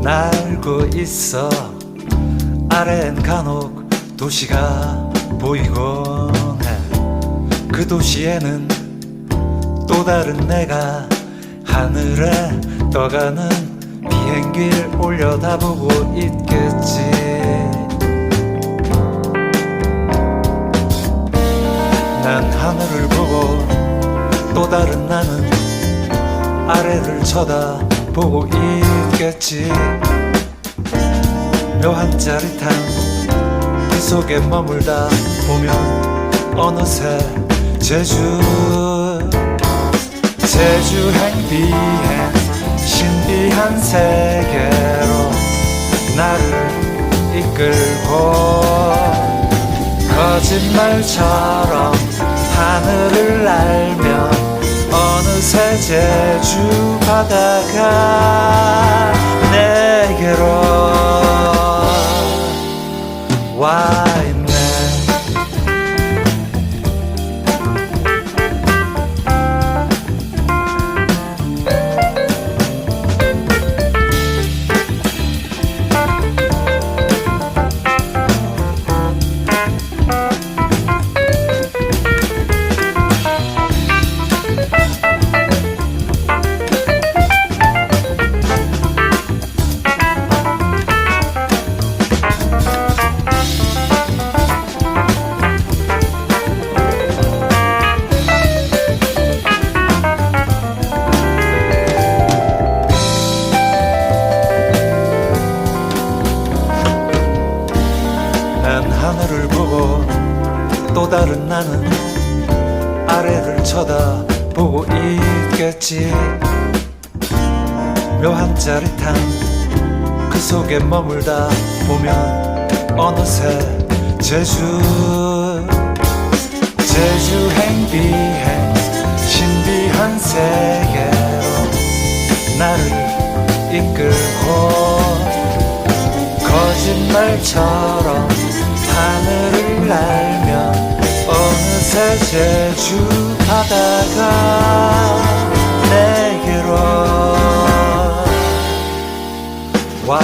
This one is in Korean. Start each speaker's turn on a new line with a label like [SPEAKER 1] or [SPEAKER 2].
[SPEAKER 1] 알고 있어. 아래엔 간혹 도시가 보이곤 해. 그 도시에는 또 다른 내가 하늘에 떠가는 비행기를 올려다보고 있겠지. 난 하늘을 보고 또 다른 나는 아래를 쳐다보고 있겠지. 묘한 짜릿함 그 속에 머물다 보면 어느새 제주행 비행 신비한 세계로 나를 이끌고 거짓말처럼 하늘을 날며 어느새 제주 바다가 내게로 와 있네. 난 하늘을 보고 또 다른 나는 아래를 쳐다보고 있겠지. 묘한 짜릿함 그 속에 머물다 보면 어느새 제주행 비행 신비한 세계로 나를 이끌고 거짓말처럼 하늘을 날며 어느새 제주 바다가 내게로 와